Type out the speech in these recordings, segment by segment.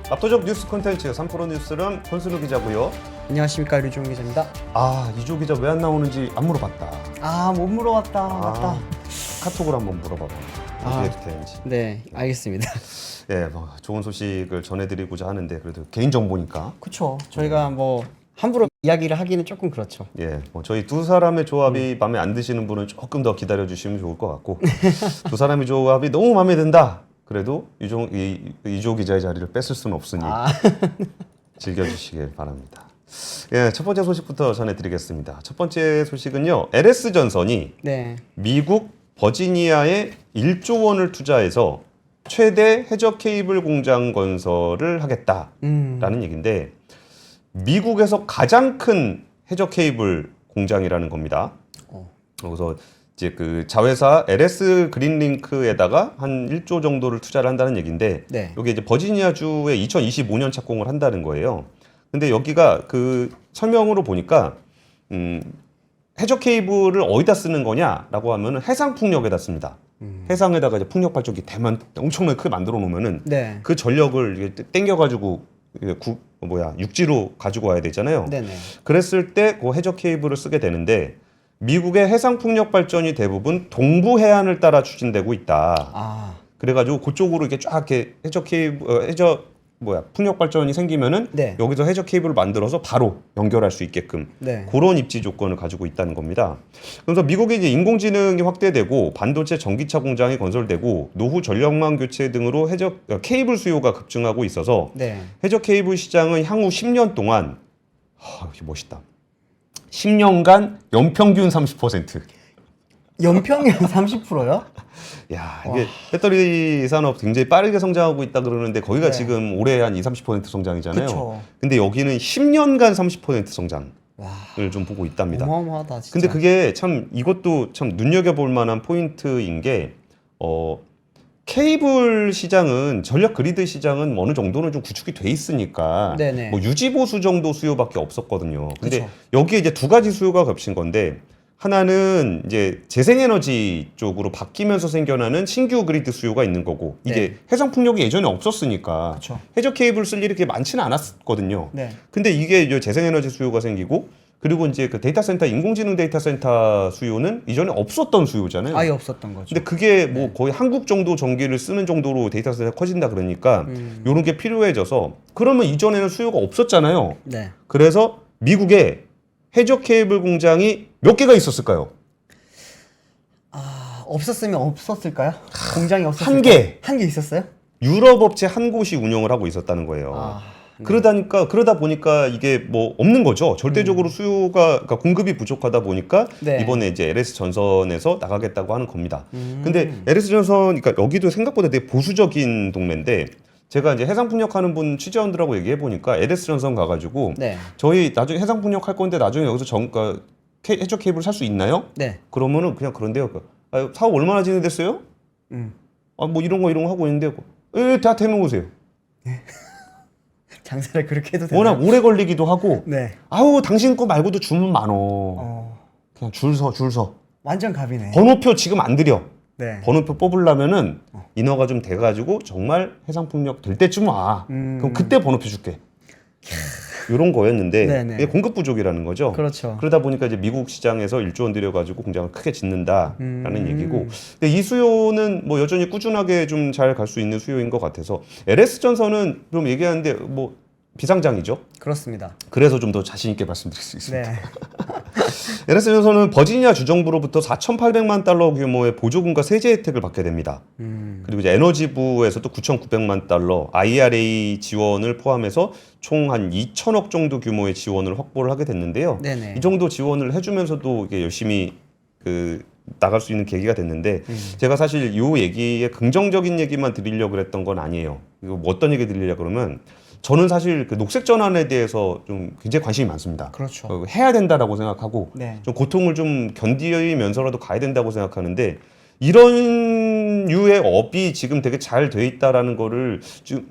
압도적 뉴스 콘텐츠 3프로 뉴스룸 권순우 기자고요. 안녕하십니까, 류종 기자입니다. 이조 기자 왜 안 나오는지 안 물어봤다. 못 물어봤다. 맞다. 카톡으로 한번 물어봐봐. 어떻게 해도 되는지. 네, 알겠습니다. 예, 좋은 소식을 전해드리고자 하는데 그래도 개인 정보니까. 그렇죠. 저희가 함부로 이야기를 하기는 조금 그렇죠. 예, 저희 두 사람의 조합이 마음에 안 드시는 분은 조금 더 기다려 주시면 좋을 것 같고 두 사람의 조합이 너무 마음에 든다. 그래도 이조 기자의 자리를 뺏을 수는 없으니 즐겨주시길 바랍니다. 예, 첫 번째 소식부터 전해드리겠습니다. 첫 번째 소식은요, LS 전선이 미국 버지니아에 1조 원을 투자해서 최대 해저 케이블 공장 건설을 하겠다라는 얘기인데, 미국에서 가장 큰 해저 케이블 공장이라는 겁니다. 그래서 이제 그 자회사 LS 그린링크에다가 한 1조 정도를 투자를 한다는 얘기인데, 여기 이제 버지니아주에 2025년 착공을 한다는 거예요. 근데 여기가 그 설명으로 보니까 해저 케이블을 어디다 쓰는 거냐라고 하면은 해상 풍력에다 씁니다. 해상에다가 이제 풍력 발전기 대만 엄청나게 크게 만들어 놓으면은 그 전력을 땡겨가지고 육지로 가지고 와야 되잖아요. 그랬을 때 그 해저 케이블을 쓰게 되는데, 미국의 해상 풍력 발전이 대부분 동부 해안을 따라 추진되고 있다. 그래가지고 그쪽으로 이렇게 쫙 이렇게 풍력 발전이 생기면은 여기서 해저 케이블을 만들어서 바로 연결할 수 있게끔 그런 입지 조건을 가지고 있다는 겁니다. 그래서 미국이 이제 인공지능이 확대되고 반도체 전기차 공장이 건설되고 노후 전력망 교체 등으로 해저 케이블 수요가 급증하고 있어서 해저 케이블 시장은 향후 10년 동안 멋있다. 10년간 연평균 30%. 연평균 30%요? 야, 이게 배터리 산업 굉장히 빠르게 성장하고 있다 그러는데 거기가 지금 올해 한 20-30% 성장이잖아요. 그쵸. 근데 여기는 10년간 30% 성장을 좀 보고 있답니다. 어마어마하다, 진짜. 근데 그게 참 이것도 참 눈여겨볼 만한 포인트인 게 케이블 시장은 전력 그리드 시장은 어느 정도는 좀 구축이 돼 있으니까 뭐 유지 보수 정도 수요밖에 없었거든요. 근데 여기에 이제 두 가지 수요가 겹친 건데, 하나는 이제 재생에너지 쪽으로 바뀌면서 생겨나는 신규 그리드 수요가 있는 거고, 이게 해상 풍력이 예전에 없었으니까 해저 케이블 쓸 일이 그렇게 많지는 않았거든요. 근데 이게 이제 재생에너지 수요가 생기고, 그리고 이제 그 데이터 센터, 인공지능 데이터 센터 수요는 이전에 없었던 수요잖아요. 아예 없었던 거죠. 근데 그게 뭐 거의 한국 정도 전기를 쓰는 정도로 데이터 센터가 커진다 그러니까 이런 게 필요해져서, 그러면 이전에는 수요가 없었잖아요. 그래서 미국에 해저 케이블 공장이 몇 개가 있었을까요? 없었으면 없었을까요? 공장이 없었을까요? 한 개. 한 개 있었어요? 유럽 업체 한 곳이 운영을 하고 있었다는 거예요. 그러다 보니까 이게 뭐 없는 거죠. 절대적으로 수요가, 그러니까 공급이 부족하다 보니까 이번에 이제 LS 전선에서 나가겠다고 하는 겁니다. 근데 LS 전선, 그러니까 여기도 생각보다 되게 보수적인 동네인데, 제가 이제 해상풍력 하는 분 취재원들하고 얘기해 보니까 LS 전선 가가지고 저희 나중에 해상풍력 할 건데 나중에 여기서 해저 케이블 살 수 있나요? 그러면은 그냥 그런데요. 사업 얼마나 진행됐어요? 뭐 이런 거 하고 있는데, 다 대놓으세요. 장사를 그렇게 해도 되나요? 워낙 오래 걸리기도 하고, 당신 거 말고도 주문 많어. 그냥 줄 서. 완전 갑이네. 번호표 지금 안 드려. 번호표 뽑으려면은 인허가 좀 돼가지고 정말 해상풍력 될 때쯤 와. 그럼 그때 번호표 줄게. 이런 거였는데 이게 공급 부족이라는 거죠. 그러다 보니까 이제 미국 시장에서 1조 원 들여가지고 공장을 크게 짓는다라는 얘기고, 근데 이 수요는 뭐 여전히 꾸준하게 좀 잘 갈 수 있는 수요인 것 같아서, LS 전선은 좀 얘기하는데 뭐 비상장이죠. 그렇습니다. 그래서 좀 더 자신 있게 말씀드릴 수 있습니다. LS 전선은 버지니아 주정부로부터 4,800만 달러 규모의 보조금과 세제 혜택을 받게 됩니다. 그리고 이제 에너지부에서도 9,900만 달러 IRA 지원을 포함해서 총 한 2천억 정도 규모의 지원을 확보를 하게 됐는데요. 이 정도 지원을 해주면서도 이게 열심히 나갈 수 있는 계기가 됐는데, 제가 사실 이 얘기에 긍정적인 얘기만 드리려고 했던 건 아니에요. 이거 뭐 어떤 얘기 드리려고 그러면, 저는 사실 그 녹색 전환에 대해서 좀 굉장히 관심이 많습니다. 해야 된다라고 생각하고 좀 고통을 좀 견디면서라도 가야 된다고 생각하는데, 이런 유의 업이 지금 되게 잘 돼 있다라는 거를 지금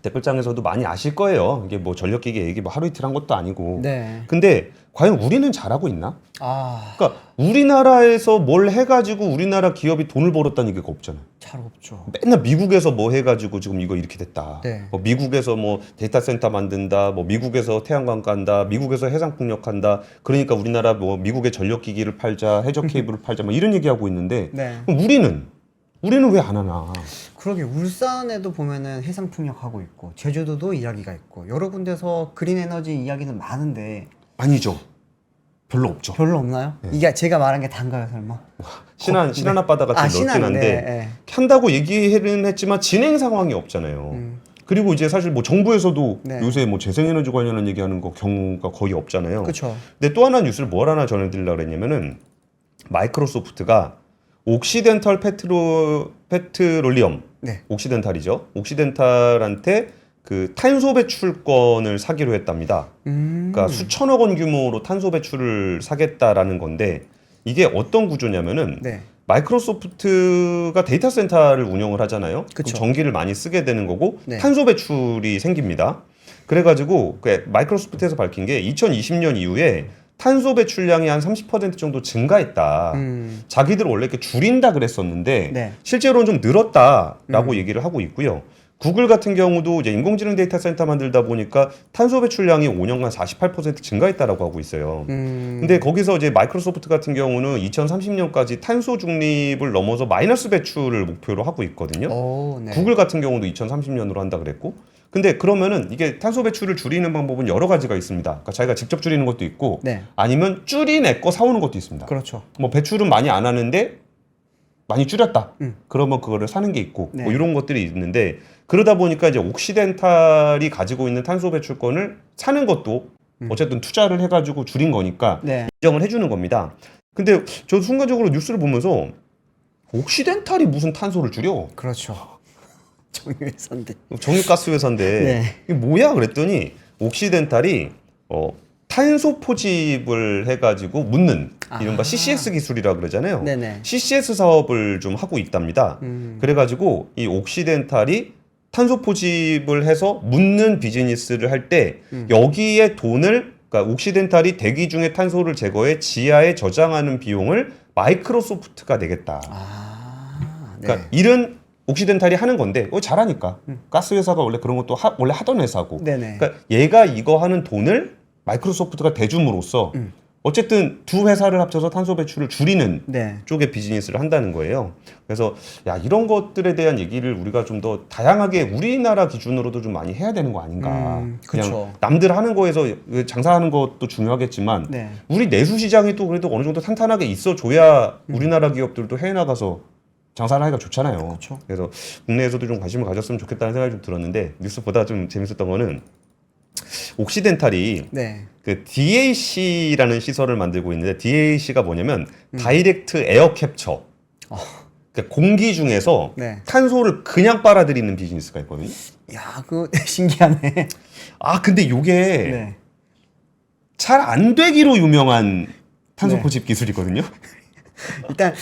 댓글장에서도 많이 아실 거예요. 이게 뭐 전력기기 얘기 뭐 하루 이틀 한 것도 아니고. 네. 근데 과연 우리는 잘하고 있나? 아, 그러니까 우리나라에서 뭘 해가지고 우리나라 기업이 돈을 벌었다는 얘기가 없잖아요. 잘 없죠. 맨날 미국에서 뭐 해가지고 지금 이거 이렇게 됐다. 네. 뭐 미국에서 뭐 데이터 센터 만든다. 뭐 미국에서 태양광 깐다. 미국에서 해상 풍력한다. 그러니까 우리나라 뭐 미국의 전력기기를 팔자, 해저 케이블을 팔자, 뭐 이런 얘기하고 있는데 네. 그럼 우리는 왜 안 하나? 그러게 울산에도 보면은 해상풍력 하고 있고 제주도도 이야기가 있고 여러 군데서 그린 에너지 이야기는 많은데 아니죠. 별로 없죠. 별로 없나요? 네. 이게 제가 말한 게 단가요, 설마? 신안 앞바다가 제일 넓긴 신안은, 한데 네, 네. 한다고 얘기는 했지만 진행 상황이 없잖아요. 그리고 이제 사실 뭐 정부에서도 네. 요새 뭐 재생에너지 관련한 얘기하는 거 경우가 거의 없잖아요. 그렇죠. 근데 또 하나 뉴스를 뭘 하나 전해드리려고 그랬냐면은 마이크로소프트가 옥시덴탈 페트롤리엄, 네. 옥시덴탈이죠. 옥시덴탈한테 그 탄소 배출권을 사기로 했답니다. 그러니까 수천억 원 규모로 탄소 배출을 사겠다라는 건데 이게 어떤 구조냐면은 네. 마이크로소프트가 데이터 센터를 운영을 하잖아요. 그럼 그쵸. 전기를 많이 쓰게 되는 거고 네. 탄소 배출이 생깁니다. 그래가지고 마이크로소프트에서 밝힌 게 2020년 이후에 탄소 배출량이 한 30% 정도 증가했다. 자기들 원래 이렇게 줄인다 그랬었는데 네. 실제로는 좀 늘었다라고 얘기를 하고 있고요. 구글 같은 경우도 이제 인공지능 데이터 센터 만들다 보니까 탄소 배출량이 5년간 48% 증가했다라고 하고 있어요. 근데 거기서 이제 마이크로소프트 같은 경우는 2030년까지 탄소 중립을 넘어서 마이너스 배출을 목표로 하고 있거든요. 오, 네. 구글 같은 경우도 2030년으로 한다 그랬고. 근데 그러면은 이게 탄소 배출을 줄이는 방법은 여러 가지가 있습니다. 그러니까 자기가 직접 줄이는 것도 있고 네. 아니면 줄이내 거 사오는 것도 있습니다. 그렇죠. 뭐 배출은 많이 안 하는데 많이 줄였다. 그러면 그거를 사는 게 있고 네. 뭐 이런 것들이 있는데 그러다 보니까 이제 옥시덴탈이 가지고 있는 탄소 배출권을 사는 것도 어쨌든 투자를 해가지고 줄인 거니까 네. 인정을 해주는 겁니다. 근데 저 순간적으로 뉴스를 보면서 옥시덴탈이 무슨 탄소를 줄여? 그렇죠. 정유회사인데. 정유가스 회사인데 네. 이게 뭐야 그랬더니 옥시덴탈이 탄소 포집을 해가지고 묻는 이른바 CCS 기술이라 그러잖아요. 네네. CCS 사업을 좀 하고 있답니다. 그래가지고 이 옥시덴탈이 탄소 포집을 해서 묻는 비즈니스를 할 때 여기에 돈을 그러니까 옥시덴탈이 대기 중에 탄소를 제거해 지하에 저장하는 비용을 마이크로소프트가 내겠다. 네. 그러니까 일은 옥시덴탈이 하는 건데 잘하니까 가스 회사가 원래 그런 것도 원래 하던 회사고 네네. 그러니까 얘가 이거 하는 돈을 마이크로소프트가 대줌으로써 어쨌든 두 회사를 합쳐서 탄소 배출을 줄이는 네. 쪽의 비즈니스를 한다는 거예요. 그래서 야 이런 것들에 대한 얘기를 우리가 좀 더 다양하게 우리나라 기준으로도 좀 많이 해야 되는 거 아닌가. 그쵸. 그냥 남들 하는 거에서 장사하는 것도 중요하겠지만 네. 우리 내수 시장이 또 그래도 어느 정도 탄탄하게 있어줘야 우리나라 기업들도 해외 나가서 장사를 하기가 좋잖아요. 그쵸. 그래서 국내에서도 좀 관심을 가졌으면 좋겠다는 생각이 좀 들었는데 뉴스보다 좀 재밌었던 거는 옥시덴탈이 네. 그 DAC라는 시설을 만들고 있는데 DAC가 뭐냐면 다이렉트 에어 캡처. 그러니까 공기 중에서 네. 탄소를 그냥 빨아들이는 비즈니스가 있거든요. 야, 그거 신기하네. 아 근데 요게 네. 잘 안 되기로 유명한 탄소 네. 포집 기술이거든요. 일단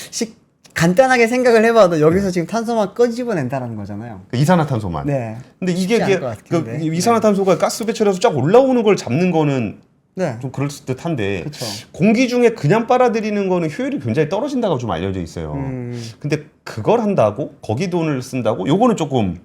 간단하게 생각을 해봐도 여기서 지금 탄소만 끄집어낸다는 거잖아요. 그 이산화탄소만. 네. 근데 이게 쉽지 않을 것 같은데. 이산화탄소가 가스 배출해서 쫙 올라오는 걸 잡는 거는 네. 좀 그럴 듯한데 그쵸. 공기 중에 그냥 빨아들이는 거는 효율이 굉장히 떨어진다고 좀 알려져 있어요. 근데 그걸 한다고 거기 돈을 쓴다고 요거는 조금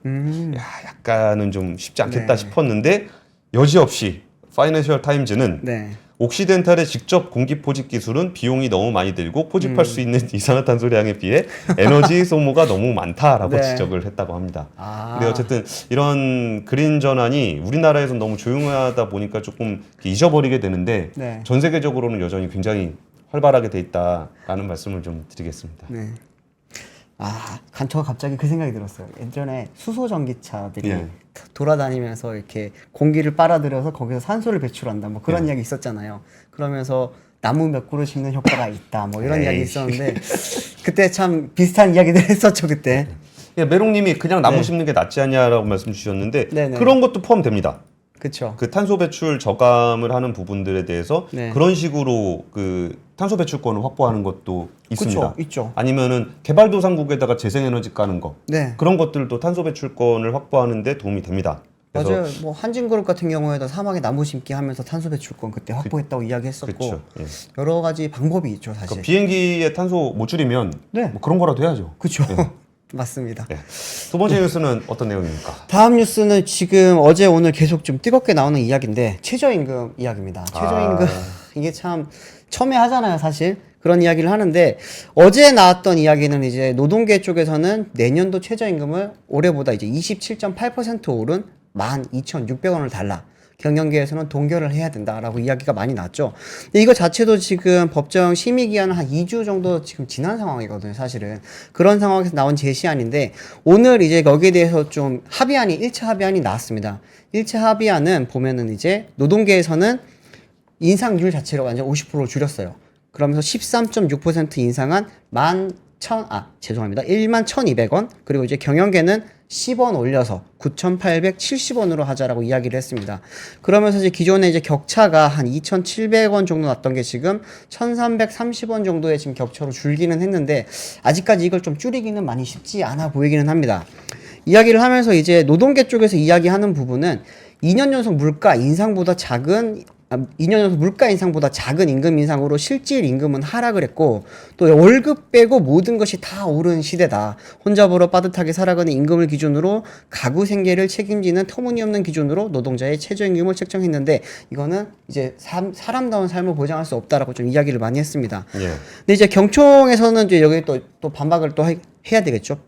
약간은 좀 쉽지 않겠다 네. 싶었는데 여지없이 파이낸셜 타임즈는 네. 옥시덴탈의 직접 공기 포집 기술은 비용이 너무 많이 들고 포집할 수 있는 이산화탄소량에 비해 에너지 소모가 너무 많다라고 네. 지적을 했다고 합니다. 아. 근데 어쨌든 이런 그린 전환이 우리나라에서 너무 조용하다 보니까 조금 잊어버리게 되는데 네. 전 세계적으로는 여전히 굉장히 활발하게 돼 있다라는 말씀을 좀 드리겠습니다. 네. 저가 갑자기 그 생각이 들었어요. 예전에 수소 전기차들이 예. 돌아다니면서 이렇게 공기를 빨아들여서 거기서 산소를 배출한다. 뭐 그런 예. 이야기 있었잖아요. 그러면서 나무 몇 그루 심는 효과가 있다. 뭐 이런 에이. 이야기 있었는데 그때 참 비슷한 이야기들 했었죠 그때. 예, 메롱님이 그냥 나무 네. 심는 게 낫지 않냐라고 말씀 주셨는데 네네. 그런 것도 포함됩니다. 그렇죠. 그 탄소 배출 저감을 하는 부분들에 대해서 네. 그런 식으로 그 탄소 배출권을 확보하는 것도 있습니다. 그쵸, 있죠. 아니면은 개발도상국에다가 재생에너지 까는 거 네. 그런 것들도 탄소 배출권을 확보하는 데 도움이 됩니다. 그래서 맞아요. 뭐 한진그룹 같은 경우에도 사막에 나무 심기 하면서 탄소 배출권 그때 확보했다고 이야기했었고 그렇죠. 예. 여러 가지 방법이 있죠, 사실. 그러니까 비행기의 탄소 못 줄이면 네. 뭐 그런 거라도 해야죠. 그렇죠. 예. 맞습니다. 네. 두 번째 뉴스는 어떤 내용입니까? 다음 뉴스는 지금 어제 오늘 계속 좀 뜨겁게 나오는 이야기인데 최저임금 이야기입니다. 최저임금 이게 참 첨예하잖아요, 사실. 그런 이야기를 하는데 어제 나왔던 이야기는 이제 노동계 쪽에서는 내년도 최저임금을 올해보다 이제 27.8% 오른 12,600원을 달라. 경영계에서는 동결을 해야 된다라고 이야기가 많이 났죠. 근데 이거 자체도 지금 법정 심의 기한은 한 2주 정도 지금 지난 상황이거든요, 사실은. 그런 상황에서 나온 제시안인데 오늘 이제 거기에 대해서 좀 합의안이 1차 합의안이 나왔습니다. 1차 합의안은 보면은 이제 노동계에서는 인상률 자체를 완전 50%로 줄였어요. 그러면서 13.6% 인상한 11,200원. 그리고 이제 경영계는 10원 올려서 9,870원으로 하자라고 이야기를 했습니다. 그러면서 이제 기존에 이제 격차가 한 2,700원 정도 났던 게 지금 1,330원 정도의 지금 격차로 줄기는 했는데 아직까지 이걸 좀 줄이기는 많이 쉽지 않아 보이기는 합니다. 이야기를 하면서 이제 노동계 쪽에서 이야기하는 부분은 2년 연속 물가 인상보다 작은 2년 연속 물가 인상보다 작은 임금 인상으로 실질 임금은 하락을 했고 또 월급 빼고 모든 것이 다 오른 시대다. 혼자 벌어 빠듯하게 살아가는 임금을 기준으로 가구 생계를 책임지는 터무니없는 기준으로 노동자의 최저임금을 책정했는데 이거는 이제 사람다운 삶을 보장할 수 없다라고 좀 이야기를 많이 했습니다. 예. 근데 이제 경총에서는 이제 여기 또 반박을 또 해야 되겠죠.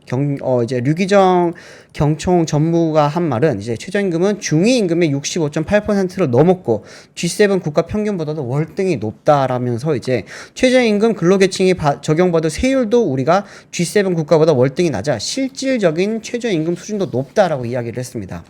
이제 류기정 경총 전무가 한 말은 이제 최저임금은 중위 임금의 65.8%를 넘었고 G7 국가 평균보다도 월등히 높다라면서 이제 최저임금 근로계층이 적용받을 세율도 우리가 G7 국가보다 월등히 낮아 실질적인 최저임금 수준도 높다라고 이야기를 했습니다.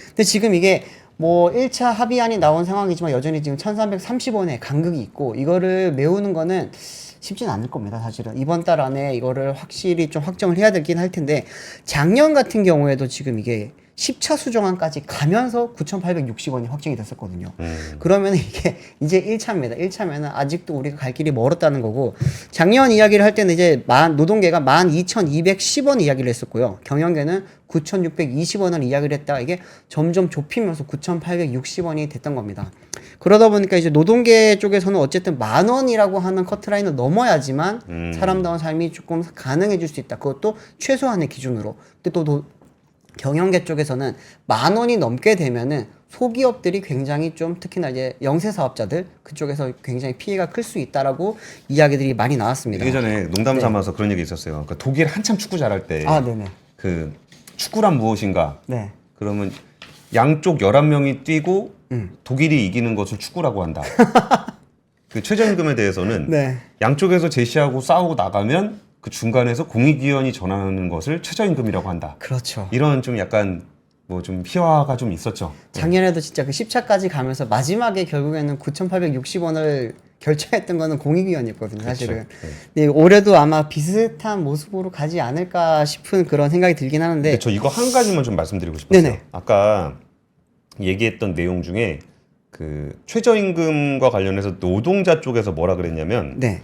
근데 지금 이게 뭐 1차 합의안이 나온 상황이지만 여전히 지금 1,330원의 간극이 있고 이거를 메우는 거는 쉽진 않을 겁니다, 사실은. 이번 달 안에 이거를 확실히 좀 확정을 해야 되긴 할 텐데 작년 같은 경우에도 지금 이게 10차 수정안까지 가면서 9,860원이 확정이 됐었거든요. 그러면 이게 이제 1차입니다. 1차면은 아직도 우리가 갈 길이 멀었다는 거고 작년 이야기를 할 때는 이제 노동계가 12,210원 이야기를 했었고요. 경영계는 9,620원을 이야기를 했다가 이게 점점 좁히면서 9,860원이 됐던 겁니다. 그러다 보니까 이제 노동계 쪽에서는 어쨌든 10,000원이라고 하는 커트라인을 넘어야지만 사람다운 삶이 조금 가능해질 수 있다. 그것도 최소한의 기준으로. 근데 또 경영계 쪽에서는 10,000원이 넘게 되면은 소기업들이 굉장히 좀 특히나 이제 영세 사업자들 그쪽에서 굉장히 피해가 클 수 있다라고 이야기들이 많이 나왔습니다. 예전에 농담 삼아서 그런 얘기 있었어요. 그러니까 독일 한참 축구 잘할 때 네네. 그 축구란 무엇인가? 네. 그러면 양쪽 11명이 뛰고 독일이 이기는 것을 축구라고 한다. 그 최저임금에 대해서는 네. 양쪽에서 제시하고 싸우고 나가면 그 중간에서 공익위원이 전하는 것을 최저임금이라고 한다. 그렇죠. 이런 좀 약간 뭐 좀 희화가 좀 있었죠. 작년에도 진짜 그 10차까지 가면서 마지막에 결국에는 9,860원을 결정했던 거는 공익위원이었거든요, 사실은. 그렇죠. 근데 올해도 아마 비슷한 모습으로 가지 않을까 싶은 그런 생각이 들긴 하는데. 근데 저 이거 한 가지만 좀 말씀드리고 싶었어요. 네네. 아까 얘기했던 내용 중에 그 최저임금과 관련해서 노동자 쪽에서 뭐라 그랬냐면 네.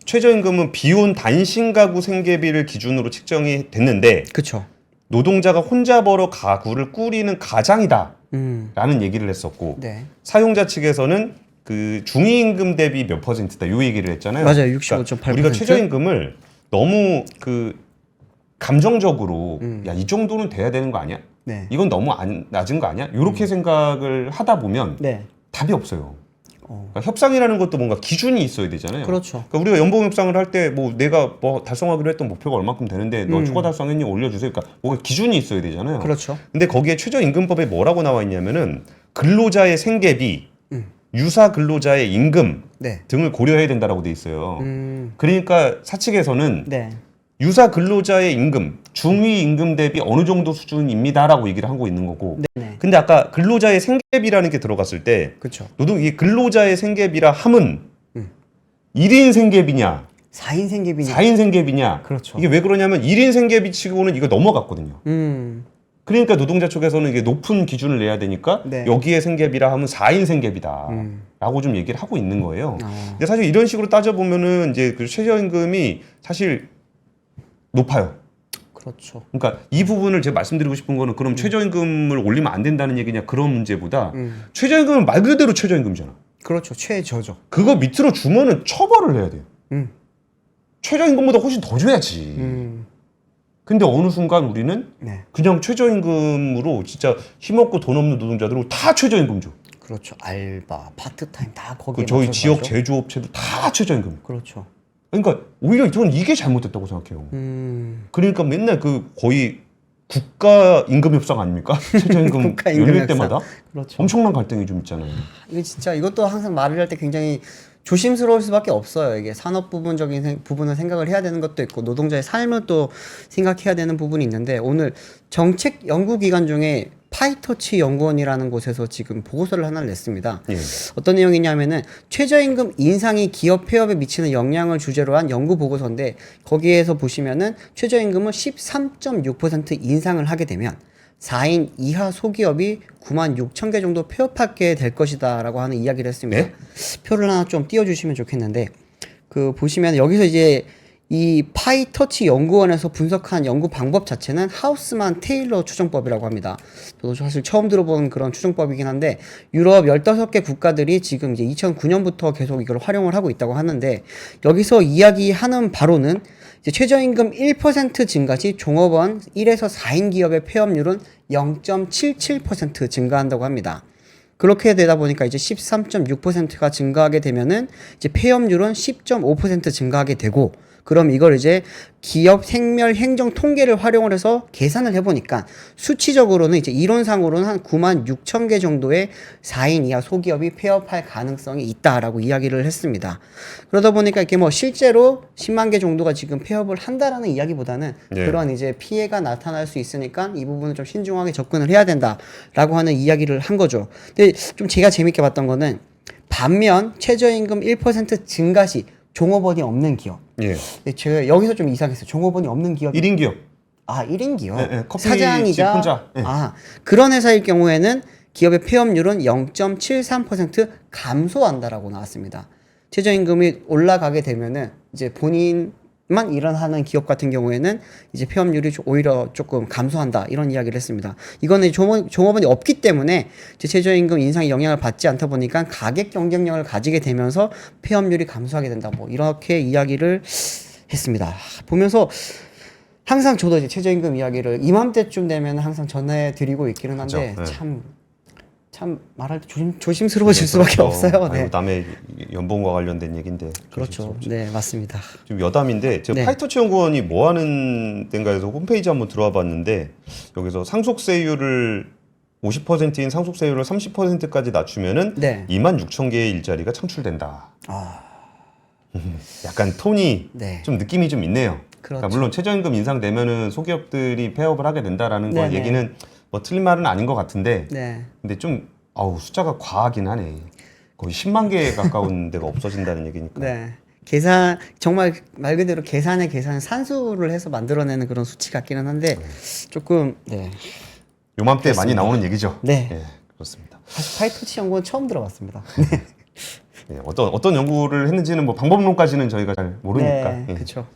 최저임금은 비혼 단신 가구 생계비를 기준으로 책정이 됐는데 그렇죠. 노동자가 혼자 벌어 가구를 꾸리는 가장이다 라는 얘기를 했었고 네. 사용자 측에서는 그 중위임금 대비 몇 %다 요 얘기를 했잖아요. 맞아요. 65.8%. 그러니까 우리가 최저임금을 너무 그 감정적으로 야, 이 정도는 돼야 되는 거 아니야? 네. 이건 너무 낮은 거 아니야? 이렇게 생각을 하다 보면 네. 답이 없어요. 그러니까 협상이라는 것도 뭔가 기준이 있어야 되잖아요. 그렇죠. 그러니까 우리가 연봉 협상을 할 때 뭐 내가 뭐 달성하기로 했던 목표가 얼마큼 되는데 너 추가 달성했니 올려주세요. 그러니까 뭔가 기준이 있어야 되잖아요. 그렇죠. 근데 거기에 최저임금법에 뭐라고 나와 있냐면은 근로자의 생계비, 유사 근로자의 임금 네. 등을 고려해야 된다라고 돼 있어요. 그러니까 사측에서는 네. 유사 근로자의 임금, 중위 임금 대비 어느 정도 수준입니다라고 얘기를 하고 있는 거고. 네. 근데 아까 근로자의 생계비라는 게 들어갔을 때 그렇죠. 이 근로자의 생계비라 함은 1인 생계비냐, 4인 생계비냐. 4인 생계비냐. 그렇죠. 이게 왜 그러냐면 1인 생계비 치고는 이거 넘어갔거든요. 그러니까 노동자 쪽에서는 이게 높은 기준을 내야 되니까 네. 여기에 생계비라 하면 4인 생계비다. 라고 좀 얘기를 하고 있는 거예요. 근데 사실 이런 식으로 따져보면은 이제 그 최저임금이 사실 높아요. 그렇죠. 그러니까 이 부분을 제가 말씀드리고 싶은 거는 그럼 최저임금을 올리면 안 된다는 얘기냐 그런 문제보다 최저임금은 말 그대로 최저임금이잖아. 그렇죠. 최저죠. 그거 밑으로 주면은 처벌을 해야 돼요. 최저임금보다 훨씬 더 줘야지. 근데 어느 순간 우리는 네. 그냥 최저임금으로 진짜 힘없고 돈 없는 노동자들은 다 최저임금 줘. 그렇죠. 알바, 파트타임 다 거기에 저희 지역 맞춰서 제조업체도 다 최저임금. 그렇죠. 그러니까 오히려 저는 이게 잘못됐다고 생각해요. 그러니까 맨날 그 거의 국가 임금 협상 아닙니까? 최저임금 국가 임금 열릴 협상. 때마다 그렇죠. 엄청난 갈등이 좀 있잖아요. 이거 진짜 이것도 항상 말을 할 때 굉장히 조심스러울 수밖에 없어요. 이게 산업 부분적인 부분을 생각을 해야 되는 것도 있고 노동자의 삶을 또 생각해야 되는 부분이 있는데 오늘 정책 연구기관 중에 파이터치 연구원이라는 곳에서 지금 보고서를 하나를 냈습니다. 예. 어떤 내용이냐면은 최저임금 인상이 기업 폐업에 미치는 영향을 주제로 한 연구 보고서인데 거기에서 보시면은 최저임금을 13.6% 인상을 하게 되면 4인 이하 소기업이 9만 6천 개 정도 폐업하게 될 것이다라고 하는 이야기를 했습니다. 네? 표를 하나 좀 띄워주시면 좋겠는데 그 보시면 여기서 이제 이 파이터치 연구원에서 분석한 연구 방법 자체는 하우스만 테일러 추정법이라고 합니다. 저도 사실 처음 들어본 그런 추정법이긴 한데 유럽 15개 국가들이 지금 이제 2009년부터 계속 이걸 활용을 하고 있다고 하는데 여기서 이야기하는 바로는 이제 최저임금 1% 증가 시 종업원 1에서 4인 기업의 폐업률은 0.77% 증가한다고 합니다. 그렇게 되다 보니까 이제 13.6%가 증가하게 되면은 이제 폐업률은 10.5% 증가하게 되고 그럼 이걸 이제 기업 생멸 행정 통계를 활용을 해서 계산을 해보니까 수치적으로는 이제 이론상으로는 한 9만 6천 개 정도의 4인 이하 소기업이 폐업할 가능성이 있다라고 이야기를 했습니다. 그러다 보니까 이렇게 뭐 실제로 10만 개 정도가 지금 폐업을 한다라는 이야기보다는 네. 그런 이제 피해가 나타날 수 있으니까 이 부분을 좀 신중하게 접근을 해야 된다라고 하는 이야기를 한 거죠. 근데 좀 제가 재밌게 봤던 거는 반면 최저임금 1% 증가 시 종업원이 없는 기업. 예. 제가 여기서 좀 이상했어요. 종업원이 없는 기업. 1인 기업. 아, 1인 기업. 네, 네. 커피집 사장이자 혼자. 네. 아, 그런 회사일 경우에는 기업의 폐업률은 0.73% 감소한다라고 나왔습니다. 최저임금이 올라가게 되면은 이제 본인만 일하는 기업 같은 경우에는 이제 폐업률이 오히려 조금 감소한다 이런 이야기를 했습니다. 이거는 종업원이 없기 때문에 이제 최저임금 인상의 영향을 받지 않다 보니까 가격 경쟁력을 가지게 되면서 폐업률이 감소하게 된다. 뭐 이렇게 이야기를 했습니다. 보면서 항상 저도 이제 최저임금 이야기를 이맘때쯤 되면 항상 전해드리고 있기는 한데 그렇죠. 참 말할 때 조심스러워질 수밖에 없어요. 네. 아이고, 남의 연봉과 관련된 얘기인데. 그렇죠. 네, 맞습니다. 지금 여담인데 제가 네. 파이터치 연구원이 뭐 하는 데인가에서 홈페이지 한번 들어와 봤는데 여기서 상속세율을 50%인 상속세율을 30%까지 낮추면은 네. 2만 6천 개의 일자리가 창출된다. 아, 약간 톤이 네. 좀 느낌이 좀 있네요. 그렇죠. 그러니까 물론 최저임금 인상되면은 소기업들이 폐업을 하게 된다라는 거 네네. 얘기는 뭐 틀린 말은 아닌 것 같은데 네. 근데 좀 숫자가 과하긴 하네. 거의 10만 개에 가까운 데가 없어진다는 얘기니까. 네. 계산 정말 말 그대로 계산의 계산 산수를 해서 만들어내는 그런 수치 같기는 한데 조금 네. 요맘때 그렇습니다. 많이 나오는 얘기죠. 네. 예, 그렇습니다. 사실 파이터치 연구원 처음 들어봤습니다. 예, 어떤 연구를 했는지는 뭐 방법론까지는 저희가 잘 모르니까. 네, 예. 그렇죠.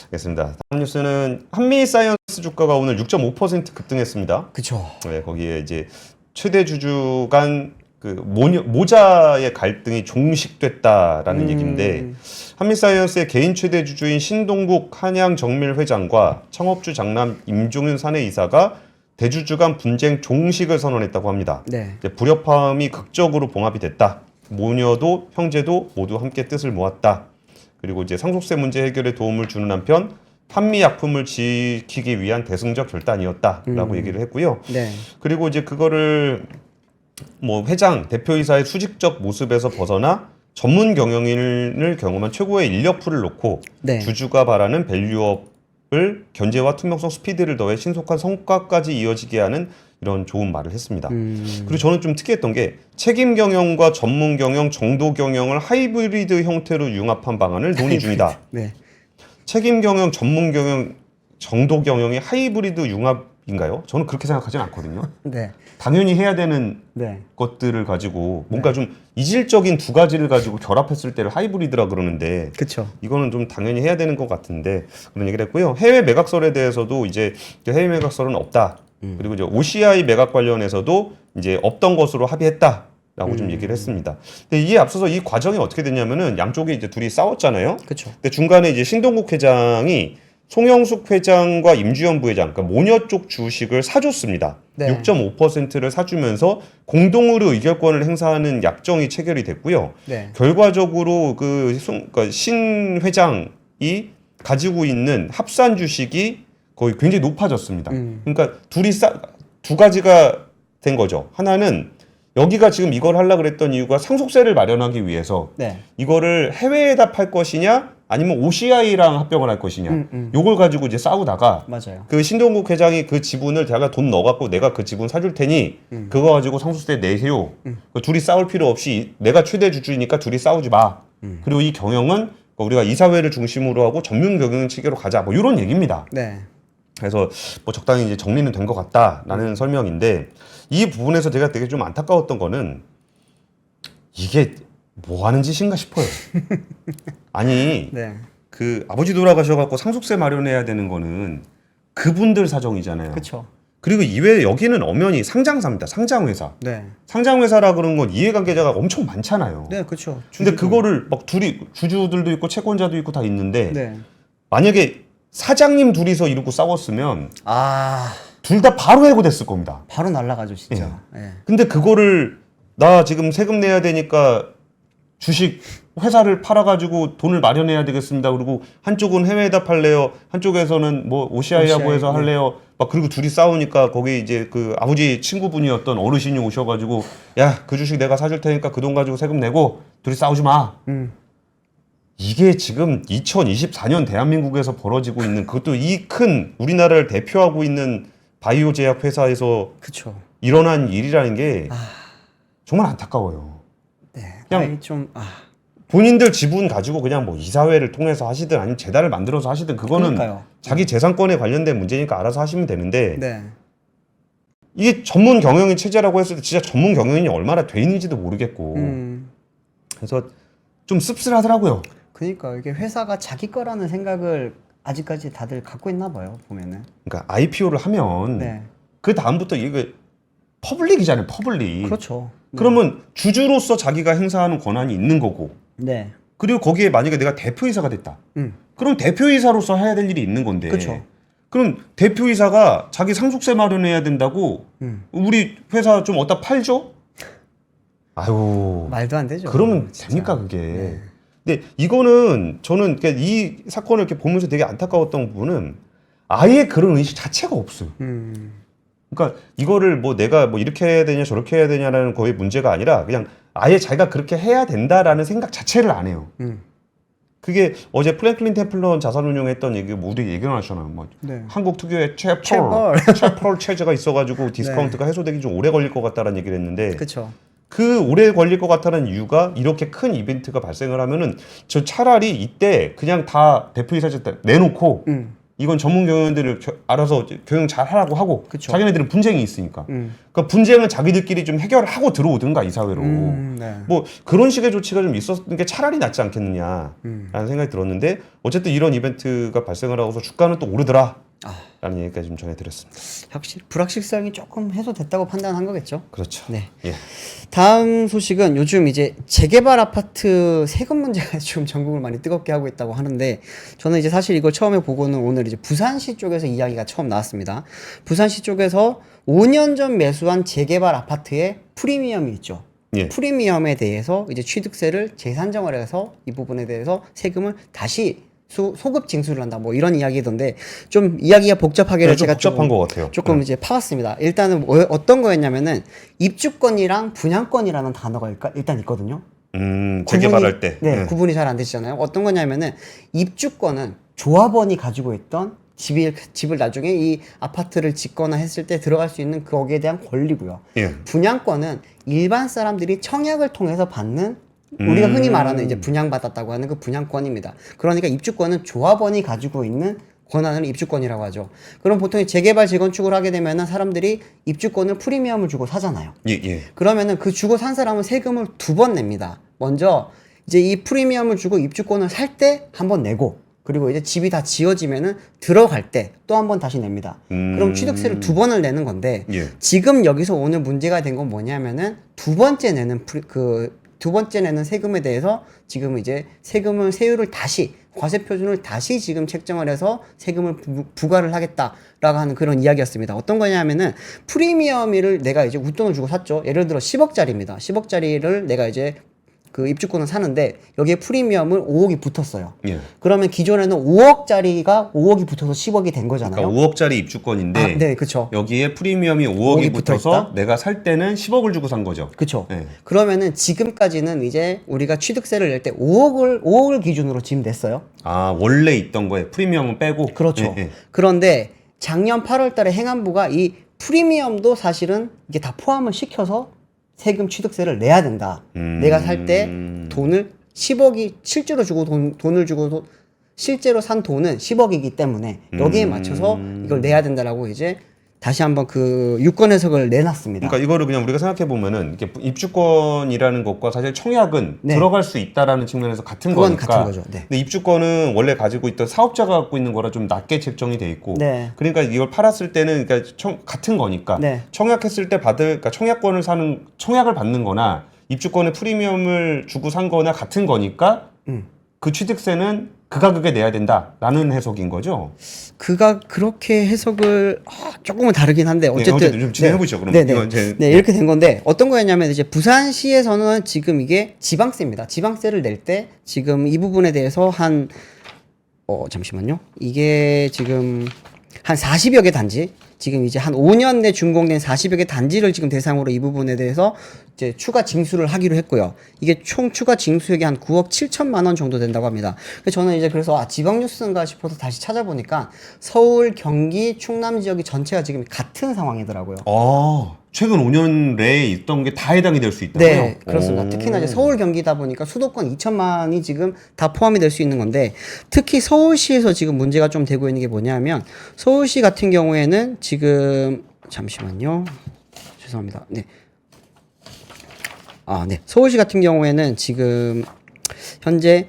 알겠습니다. 다음 뉴스는 한미 사이언스 주가가 오늘 6.5% 급등했습니다. 그렇죠. 네, 거기에 이제 최대 주주 간 그 모자의 갈등이 종식됐다라는 얘기인데 한미 사이언스의 개인 최대 주주인 신동국 한양정밀 회장과 창업주 장남 임종윤 사내이사가 대주주 간 분쟁 종식을 선언했다고 합니다. 네. 이제 불협화음이 극적으로 봉합이 됐다. 모녀도 형제도 모두 함께 뜻을 모았다. 그리고 이제 상속세 문제 해결에 도움을 주는 한편 한미 약품을 지키기 위한 대승적 결단이었다라고 얘기를 했고요. 네. 그리고 이제 그거를 뭐 회장, 대표이사의 수직적 모습에서 벗어나 전문 경영인을 경험한 최고의 인력풀을 놓고 네. 주주가 바라는 밸류업을 견제와 투명성, 스피드를 더해 신속한 성과까지 이어지게 하는 이런 좋은 말을 했습니다. 그리고 저는 좀 특이했던 게 책임 경영과 전문 경영, 정도 경영을 하이브리드 형태로 융합한 방안을 논의 중이다. 네. 책임 경영, 전문 경영, 정도 경영이 하이브리드 융합이 인가요? 저는 그렇게 생각하진 않거든요. 네. 당연히 해야 되는 네. 것들을 가지고 뭔가 좀 이질적인 두 가지를 가지고 결합했을 때를 하이브리드라 그러는데 그렇죠. 이거는 좀 당연히 해야 되는 것 같은데 그런 얘기를 했고요. 해외 매각설에 대해서도 이제 해외 매각설은 없다. 그리고 이제 OCI 매각 관련해서도 이제 없던 것으로 합의했다. 라고 좀 얘기를 했습니다. 근데 이에 앞서서 이 과정이 어떻게 됐냐면은 양쪽이 이제 둘이 싸웠잖아요. 그렇죠. 근데 중간에 이제 신동국 회장이 송영숙 회장과 임주연 부회장, 그러니까 모녀 쪽 주식을 사줬습니다. 네. 6.5%를 사주면서 공동으로 의결권을 행사하는 약정이 체결이 됐고요. 네. 결과적으로 그러니까 신 회장이 가지고 있는 합산 주식이 거의 굉장히 높아졌습니다. 그러니까 두 가지가 된 거죠. 하나는 여기가 지금 이걸 하려고 그랬던 이유가 상속세를 마련하기 위해서 네. 이거를 해외에다 팔 것이냐 아니면 OCI랑 합병을 할 것이냐 요걸 가지고 이제 싸우다가 맞아요. 그 신동국 회장이 그 지분을 제가 돈 넣어갖고 내가 그 지분 사줄 테니 그거 가지고 상속세 내세요. 그 둘이 싸울 필요 없이 내가 최대 주주이니까 둘이 싸우지 마. 그리고 이 경영은 우리가 이사회를 중심으로 하고 전문 경영 체계로 가자. 뭐 이런 얘기입니다. 네. 그래서 뭐 적당히 이제 정리는 된 것 같다라는 설명인데 이 부분에서 제가 되게 좀 안타까웠던 거는 이게 뭐 하는 짓인가 싶어요. 아니 네. 그 아버지 돌아가셔갖고 상속세 마련해야 되는 거는 그분들 사정이잖아요. 그렇죠. 그리고 이외에 여기는 엄연히 상장사입니다. 상장회사. 네. 상장회사라 그런 건 이해관계자가 엄청 많잖아요. 네, 그렇죠. 근데 그거를 막 둘이 주주들도 있고 채권자도 있고 다 있는데 네. 만약에 사장님 둘이서 이러고 싸웠으면 아, 둘 다 바로 해고됐을 겁니다. 바로 날아가죠, 진짜. 예. 근데 그거를 나 지금 세금 내야 되니까 주식 회사를 팔아가지고 돈을 마련해야 되겠습니다. 그리고 한쪽은 해외에다 팔래요. 한쪽에서는 뭐 OCI하고 해서 할래요. 막 그리고 둘이 싸우니까 거기 이제 그 아버지 친구분이었던 어르신이 오셔가지고 야, 그 주식 내가 사줄 테니까 그 돈 가지고 세금 내고 둘이 싸우지 마. 이게 지금 2024년 대한민국에서 벌어지고 있는 그것도 이 큰 우리나라를 대표하고 있는 바이오 제약 회사에서 그렇죠. 일어난 일이라는 게 정말 안타까워요. 네. 그냥 아니, 좀 본인들 지분 가지고 그냥 뭐 이사회를 통해서 하시든 아니면 재단을 만들어서 하시든 그거는 그러니까요. 자기 재산권에 관련된 문제니까 알아서 하시면 되는데 네. 이게 전문 경영인 체제라고 했을 때 진짜 전문 경영인이 얼마나 돼 있는지도 모르겠고 그래서 좀 씁쓸하더라고요. 그러니까 이게 회사가 자기 거라는 생각을 아직까지 다들 갖고 있나 봐요, 보면은. 그러니까 IPO를 하면 네. 그 다음부터 이게 퍼블릭이잖아요, 퍼블릭. 그렇죠. 그러면 주주로서 자기가 행사하는 권한이 있는 거고 네. 그리고 거기에 만약에 내가 대표이사가 됐다. 그럼 대표이사로서 해야 될 일이 있는 건데. 그렇죠. 그럼 대표이사가 자기 상속세 마련해야 된다고 우리 회사 좀 어디다 팔죠? 아유. 말도 안 되죠. 그러면 진짜. 됩니까 그게. 네. 근데 이거는 저는 이 사건을 이렇게 보면서 되게 안타까웠던 부분은 아예 그런 의식 자체가 없어요. 그러니까 이거를 뭐 내가 뭐 이렇게 해야 되냐 저렇게 해야 되냐라는 거의 문제가 아니라 그냥 아예 자기가 그렇게 해야 된다라는 생각 자체를 안 해요. 그게 어제 프랭클린 템플런 자산운용했던 얘기 뭐 우리 얘기하잖아요. 뭐 네. 한국 특유의 체벌. 체벌 체제가 있어가지고 디스카운트가 해소되기 좀 오래 걸릴 것 같다라는 얘기를 했는데 그렇죠. 그 오래 걸릴 것 같다는 이유가 이렇게 큰 이벤트가 발생을 하면은 저 차라리 이때 그냥 다 대표이사 내놓고 이건 전문 경영들을 알아서 경영 잘 하라고 하고 그쵸. 자기네들은 분쟁이 있으니까 그러니까 분쟁은 자기들끼리 좀 해결을 하고 들어오든가 이사회로 네. 뭐 그런 식의 조치가 좀 있었는 게 차라리 낫지 않겠느냐라는 생각이 들었는데 어쨌든 이런 이벤트가 발생을 하고서 주가는 또 오르더라 라는 얘기까지 좀 전해드렸습니다. 확실히 불확실성이 조금 해소됐다고 판단한 거겠죠. 그렇죠. 네. 예. 다음 소식은 요즘 이제 재개발 아파트 세금 문제가 지금 전국을 많이 뜨겁게 하고 있다고 하는데 저는 이제 사실 이걸 처음에 보고는 오늘 이제 부산시 쪽에서 이야기가 처음 나왔습니다. 부산시 쪽에서 5년 전 매수한 재개발 아파트의 프리미엄이 있죠. 예. 프리미엄에 대해서 이제 취득세를 재산정을 해서 이 부분에 대해서 세금을 다시 소급 징수를 한다 뭐 이런 이야기던데 좀 이야기가 복잡하게 좀 제가 복잡한 것 같아요. 조금 이제 파봤습니다. 일단은 어떤 거였냐면은 입주권이랑 분양권이라는 단어가 일단 있거든요. 재개발할 때. 네, 구분이 잘 안 되시잖아요. 어떤 거냐면은 입주권은 조합원이 가지고 있던 집을 나중에 이 아파트를 짓거나 했을 때 들어갈 수 있는 거기에 대한 권리고요. 예. 분양권은 일반 사람들이 청약을 통해서 받는 우리가 흔히 말하는 이제 분양받았다고 하는 그 분양권입니다. 그러니까 입주권은 조합원이 가지고 있는 권한을 입주권이라고 하죠. 그럼 보통 재개발 재건축을 하게 되면은 사람들이 입주권을 프리미엄을 주고 사잖아요. 예. 그러면은 그 주고 산 사람은 세금을 2번 냅니다. 먼저 이제 이 프리미엄을 주고 입주권을 살 때 한 번 내고, 그리고 이제 집이 다 지어지면은 들어갈 때 또 한 번 다시 냅니다. 그럼 취득세를 2번을 내는 건데, 예. 지금 여기서 오늘 문제가 된 건 뭐냐면은 두 번째 내는 세금에 대해서 지금 이제 세율을 다시, 과세 표준을 다시 지금 책정을 해서 세금을 부과를 하겠다라고 하는 그런 이야기였습니다. 어떤 거냐면은 프리미엄을 내가 이제 웃돈을 주고 샀죠. 예를 들어 10억짜리입니다. 10억짜리를 내가 이제 그 입주권을 사는데 여기에 프리미엄을 5억이 붙었어요. 예. 그러면 기존에는 5억짜리가 5억이 붙어서 10억이 된 거잖아요. 그러니까 5억짜리 입주권인데 네, 그렇죠. 여기에 프리미엄이 5억이 붙어서 내가 살 때는 10억을 주고 산 거죠. 그렇죠. 네. 그러면은 지금까지는 이제 우리가 취득세를 낼 때 5억을 기준으로 지금 냈어요. 아, 원래 있던 거에 프리미엄은 빼고. 그렇죠. 예. 그런데 작년 8월 달에 행안부가 이 프리미엄도 사실은 이게 다 포함을 시켜서 세금 취득세를 내야 된다. 내가 살 때 돈을 10억이 실제로 주고 돈을 주고 실제로 산 돈은 10억이기 때문에 여기에 맞춰서 이걸 내야 된다라고 이제 다시 한번 그 유권 해석을 내놨습니다. 그러니까 이거를 그냥 우리가 생각해 보면은 이게 입주권이라는 것과 사실 청약은 네. 들어갈 수 있다라는 측면에서 같은 그건 거니까. 같은 거죠. 네. 근데 입주권은 원래 가지고 있던 사업자가 갖고 있는 거라 좀 낮게 책정이 돼 있고. 네. 그러니까 이걸 팔았을 때는 그러니까 같은 거니까. 네. 청약했을 때 그러니까 청약을 받는 거나 입주권의 프리미엄을 주고 산 거나 같은 거니까 그 취득세는 그 가격에 내야 된다라는 해석인 거죠. 그가 그렇게 해석을 조금은 다르긴 한데 어쨌든 좀 진행해 보시죠. 그럼 네, 이렇게 된 건데 어떤 거였냐면 이제 부산시에서는 지금 이게 지방세입니다. 지방세를 낼 때 지금 이 부분에 대해서 잠시만요. 이게 지금 한 40여 개 단지, 지금 이제 한 5년 내 준공된 40여 개 단지를 지금 대상으로 이 부분에 대해서 이제 추가 징수를 하기로 했고요. 이게 총 추가 징수액이 한 9억 7천만 원 정도 된다고 합니다. 저는 이제 그래서 지방 뉴스인가 싶어서 다시 찾아보니까 서울, 경기, 충남 지역이 전체가 지금 같은 상황이더라고요. 최근 5년 내에 있던 게 다 해당이 될 수 있다고요? 네, 그렇습니다. 특히나 이제 서울, 경기다 보니까 수도권 2천만이 지금 다 포함이 될 수 있는 건데, 특히 서울시에서 지금 문제가 좀 되고 있는 게 뭐냐면, 서울시 같은 경우에는 지금 잠시만요. 죄송합니다. 네. 서울시 같은 경우에는 지금 현재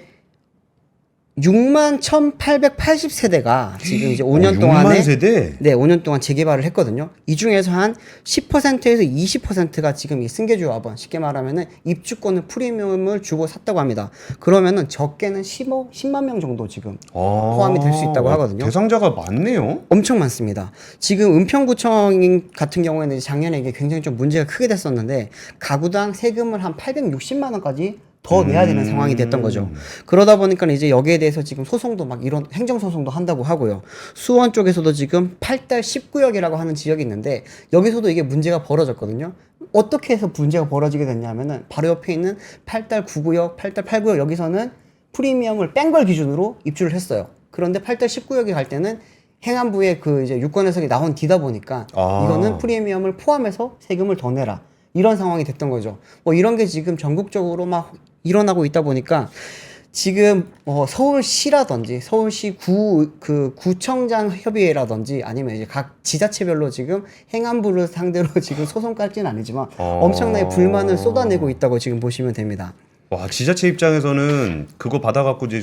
6만 1,880세대가 지금 이제 5년 동안에 6만 세대? 네, 5년 동안 재개발을 했거든요. 이 중에서 한 10%에서 20%가 지금 이 승계조합원, 쉽게 말하면은 입주권을 프리미엄을 주고 샀다고 합니다. 그러면은 적게는 10만 명 정도 지금 포함이 될 수 있다고 하거든요. 대상자가 많네요. 엄청 많습니다. 지금 은평구청 같은 경우에는 작년에 이게 굉장히 좀 문제가 크게 됐었는데, 가구당 세금을 한 860만 원까지 더 내야 되는 상황이 됐던 거죠. 그러다 보니까 이제 여기에 대해서 지금 소송도 막 이런 행정소송도 한다고 하고요. 수원 쪽에서도 지금 8달 19역이라고 하는 지역이 있는데, 여기서도 이게 문제가 벌어졌거든요. 어떻게 해서 문제가 벌어지게 됐냐면은 바로 옆에 있는 8달 9구역, 8달 8구역 여기서는 프리미엄을 뺀 걸 기준으로 입주를 했어요. 그런데 8달 19역에 갈 때는 행안부의 그 이제 유권 해석이 나온 뒤다 보니까 이거는 프리미엄을 포함해서 세금을 더 내라, 이런 상황이 됐던 거죠. 이런 게 지금 전국적으로 막 일어나고 있다 보니까 지금 서울시라든지 서울시 구청장 협의회라든지 아니면 이제 각 지자체별로 지금 행안부를 상대로 지금 소송까지는 아니지만 엄청나게 불만을 쏟아내고 있다고 지금 보시면 됩니다. 와, 지자체 입장에서는 그거 받아갖고 이제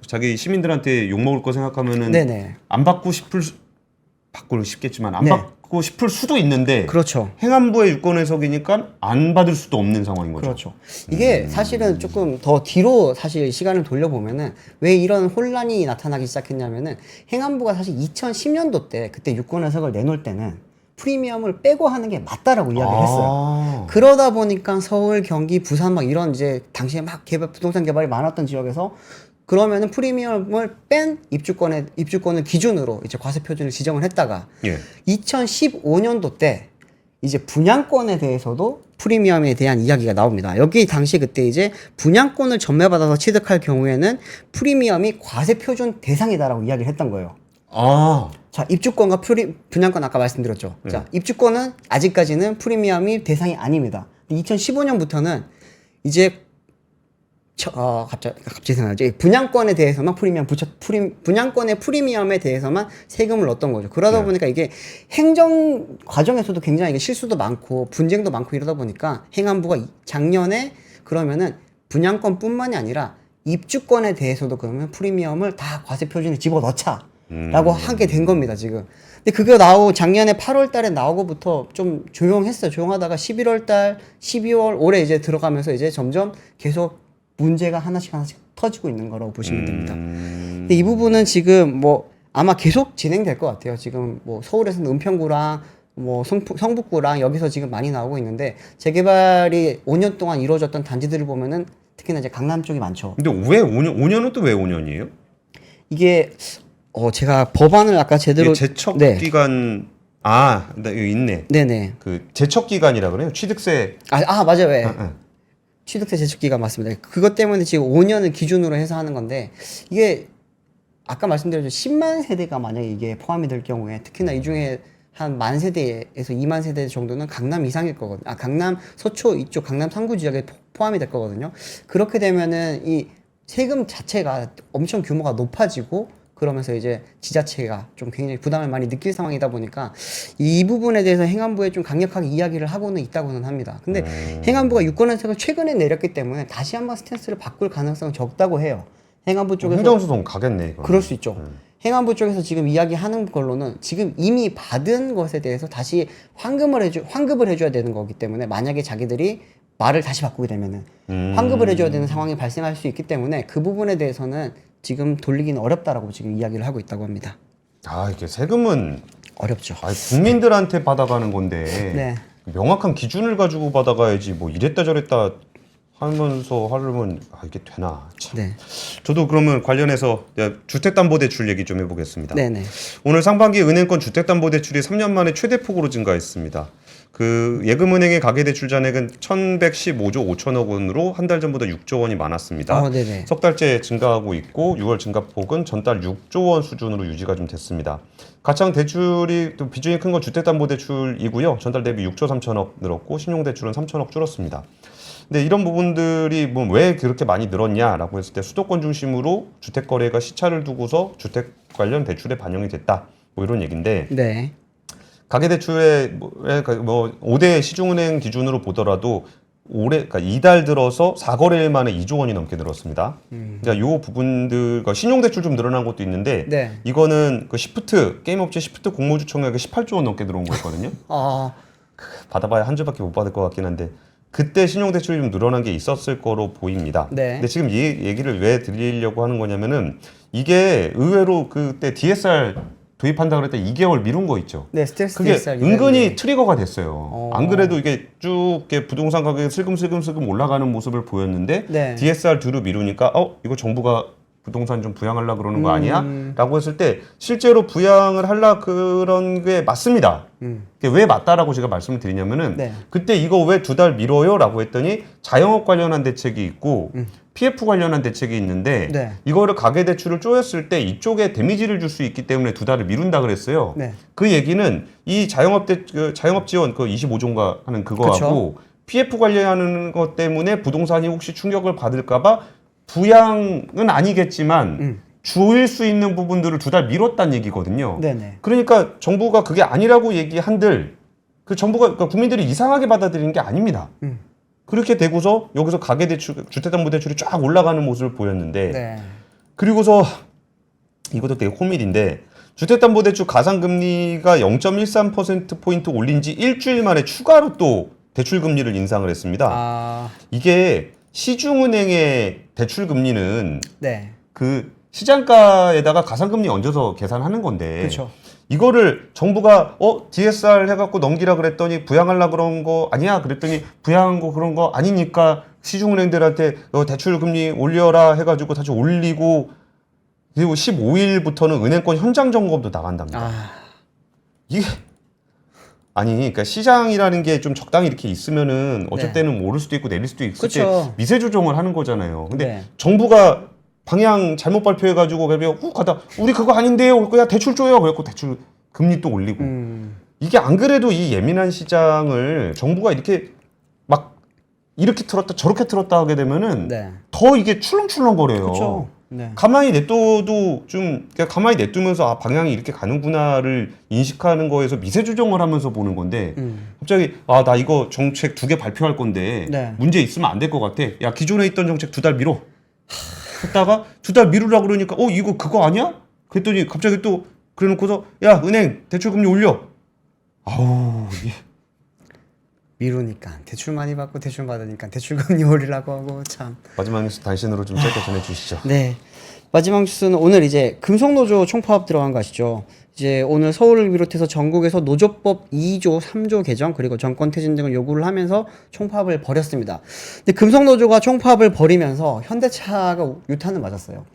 자기 시민들한테 욕 먹을 거 생각하면은 네네. 안 받고 싶겠지만 안 받고 싶을 수도 있는데, 그렇죠. 행안부의 유권 해석이니까 안 받을 수도 없는 상황인 거죠. 그렇죠. 이게 사실은 조금 더 뒤로 사실 시간을 돌려보면은 왜 이런 혼란이 나타나기 시작했냐면은, 행안부가 사실 2010년도 때 그때 유권 해석을 내놓을 때는 프리미엄을 빼고 하는 게 맞다라고 이야기를 했어요. 그러다 보니까 서울, 경기, 부산 막 이런 이제 당시에 막 부동산 개발이 많았던 지역에서 그러면은 프리미엄을 뺀 입주권을 기준으로 이제 과세 표준을 지정을 했다가 2015년도 때 이제 분양권에 대해서도 프리미엄에 대한 이야기가 나옵니다. 여기 당시 그때 이제 분양권을 전매받아서 취득할 경우에는 프리미엄이 과세 표준 대상이다라고 이야기를 했던 거예요. 자, 입주권과 분양권 아까 말씀드렸죠. 자, 입주권은 아직까지는 프리미엄이 대상이 아닙니다. 2015년부터는 이제 갑자기 생각나죠. 분양권에 대해서만 분양권의 프리미엄에 대해서만 세금을 넣었던 거죠. 그러다 네. 보니까 이게 행정 과정에서도 굉장히 이게 실수도 많고 분쟁도 많고 이러다 보니까 행안부가 작년에 그러면은 분양권뿐만이 아니라 입주권에 대해서도 그러면 프리미엄을 다 과세 표준에 집어넣자라고 하게 된 겁니다, 지금. 근데 그거 작년에 8월 달에 나오고부터 좀 조용했어요. 조용하다가 11월 달, 12월 올해 이제 들어가면서 이제 점점 계속 문제가 하나씩 터지고 있는 거라고 보시면 됩니다. 근데 이 부분은 지금 뭐 아마 계속 진행될 것 같아요. 지금 뭐 서울에서는 은평구랑 뭐 성북구랑 여기서 지금 많이 나오고 있는데 재개발이 5년 동안 이루어졌던 단지들을 보면은 특히나 이제 강남 쪽이 많죠. 근데 왜 5년은 또 왜 5년이에요? 이게 제가 법안을 아까 제대로 제척 네. 기간 나 여기 있네. 네네. 그 제척 기간이라 그래요. 취득세. 맞아요. 네. 취득세 제축기간 맞습니다. 그것 때문에 지금 5년을 기준으로 해서 하는 건데 이게 아까 말씀드렸죠. 10만 세대가 만약에 이게 포함이 될 경우에 특히나 이 중에 한 1만 세대에서 2만 세대 정도는 강남 이상일 거거든요. 강남 서초 이쪽 강남 상구 지역에 포함이 될 거거든요. 그렇게 되면은 이 세금 자체가 엄청 규모가 높아지고 그러면서 이제 지자체가 좀 굉장히 부담을 많이 느낄 상황이다 보니까 이 부분에 대해서 행안부에 좀 강력하게 이야기를 하고는 있다고는 합니다. 근데 행안부가 유권 혜택을 최근에 내렸기 때문에 다시 한번 스탠스를 바꿀 가능성은 적다고 해요. 행안부 쪽에서 행정소송 가겠네. 이거. 그럴 수 있죠. 행안부 쪽에서 지금 이야기하는 걸로는 지금 이미 받은 것에 대해서 다시 환급을 해줘야 되는 거기 때문에 만약에 자기들이 말을 다시 바꾸게 되면은 환급을 해줘야 되는 상황이 발생할 수 있기 때문에 그 부분에 대해서는 지금 돌리기는 어렵다라고 지금 이야기를 하고 있다고 합니다. 이게 세금은 어렵죠. 국민들한테 받아가는 건데 네. 명확한 기준을 가지고 받아가야지 뭐 이랬다 저랬다 하면서 하려면 이게 되나 참. 네. 저도 그러면 관련해서 주택담보대출 얘기 좀 해보겠습니다. 네네. 오늘 상반기 은행권 주택담보대출이 3년 만에 최대폭으로 증가했습니다. 그 예금은행의 가계대출 잔액은 1,115조 5천억 원으로 한 달 전보다 6조 원이 많았습니다. 네네. 석 달째 증가하고 있고 6월 증가폭은 전달 6조 원 수준으로 유지가 좀 됐습니다. 가창 대출이 또 비중이 큰 건 주택담보대출이고요. 전달 대비 6조 3천억 늘었고 신용대출은 3천억 줄었습니다. 근데 이런 부분들이 뭐 왜 그렇게 많이 늘었냐라고 했을 때 수도권 중심으로 주택 거래가 시차를 두고서 주택 관련 대출에 반영이 됐다. 뭐 이런 얘기인데. 네. 가계대출의 5대 시중은행 기준으로 보더라도 그러니까 이달 들어서 4거래일 만에 2조 원이 넘게 늘었습니다. 그러니까 요 부분들, 신용대출 좀 늘어난 것도 있는데 네. 이거는 그 게임업체 시프트 공모주 청약에 18조 원 넘게 들어온 거였거든요. 받아봐야 한 주밖에 못 받을 것 같긴 한데 그때 신용대출이 좀 늘어난 게 있었을 거로 보입니다. 네. 근데 지금 이 얘기를 왜 드리려고 하는 거냐면은 이게 의외로 그때 DSR 도입한다 그랬다 2개월 미룬 거 있죠. 네, 스트레스 그게 DSR 은근히 트리거가 됐어요. 안 그래도 이게 쭉 이렇게 부동산 가격이 슬금슬금 올라가는 모습을 보였는데 네. DSR 뒤로 미루니까 이거 정부가 부동산 좀 부양하려고 그러는 거 아니야? 라고 했을 때 실제로 부양을 하려고 그런 게 맞습니다. 그게 왜 맞다라고 제가 말씀을 드리냐면은 네. 그때 이거 왜 2달 미뤄요? 라고 했더니 자영업 관련한 대책이 있고 PF 관련한 대책이 있는데 네. 이거를 가계대출을 쪼였을 때 이쪽에 데미지를 줄 수 있기 때문에 2달을 미룬다 그랬어요. 네. 그 얘기는 이 자영업 지원 그 25조인가 하는 그거하고 그쵸. PF 관련하는 것 때문에 부동산이 혹시 충격을 받을까봐 부양은 아니겠지만 주일 수 있는 부분들을 2달 미뤘다는 얘기거든요. 네네. 그러니까 정부가 그게 아니라고 얘기한들 그러니까 국민들이 이상하게 받아들이는 게 아닙니다. 그렇게 되고서 여기서 가계대출, 주택담보대출이 쫙 올라가는 모습을 보였는데 네. 그리고서 이것도 되게 코미디인데 주택담보대출 가상금리가 0.13%포인트 올린 지 일주일 만에 추가로 또 대출금리를 인상을 했습니다. 이게 시중은행의 대출금리는 네. 그 시장가에다가 가상금리 얹어서 계산하는 건데 그렇죠. 이거를 정부가 DSR 해갖고 넘기라 그랬더니 부양하려고 그런 거 아니야? 그랬더니 부양한 거 그런 거 아니니까 시중은행들한테 대출금리 올려라 해가지고 다시 올리고 그리고 15일부터는 은행권 현장 점검도 나간답니다. 이게 그러니까 시장이라는 게 좀 적당히 이렇게 있으면은 어쩔 때는 오를 수도 있고 내릴 수도 있을 때 미세 조정을 하는 거잖아요. 근데 정부가 방향 잘못 발표해가지고 훅 가다 우리 그거 아닌데요. 야 대출 줘요. 그래갖고 대출 금리 또 올리고 이게 안 그래도 이 예민한 시장을 정부가 이렇게 막 이렇게 틀었다 저렇게 틀었다 하게 되면은 네. 더 이게 출렁출렁거려요. 그렇죠. 네. 가만히 냅둬도 좀 그냥 가만히 냅두면서 아 방향이 이렇게 가는구나를 인식하는 거에서 미세 조정을 하면서 보는 건데 갑자기 아 나 이거 정책 2개 발표할 건데 네. 문제 있으면 안 될 것 같아. 야 기존에 있던 정책 2달 미뤄. 했다가 2달 미루라 그러니까 이거 그거 아니야? 그랬더니 갑자기 또 그래놓고서 야 은행 대출금리 올려. 아우 이게 미루니까 대출 많이 받고 대출 받으니까 대출금리 올리라고 하고 참. 마지막 뉴스 단신으로 좀 짧게 전해주시죠. 네. 마지막 뉴스는 오늘 이제 금속노조 총파업 들어간 거 아시죠? 이제 오늘 서울을 비롯해서 전국에서 노조법 2조, 3조 개정 그리고 정권 퇴진 등을 요구를 하면서 총파업을 벌였습니다. 근데 금속노조가 총파업을 벌이면서 현대차가 유탄을 맞았어요.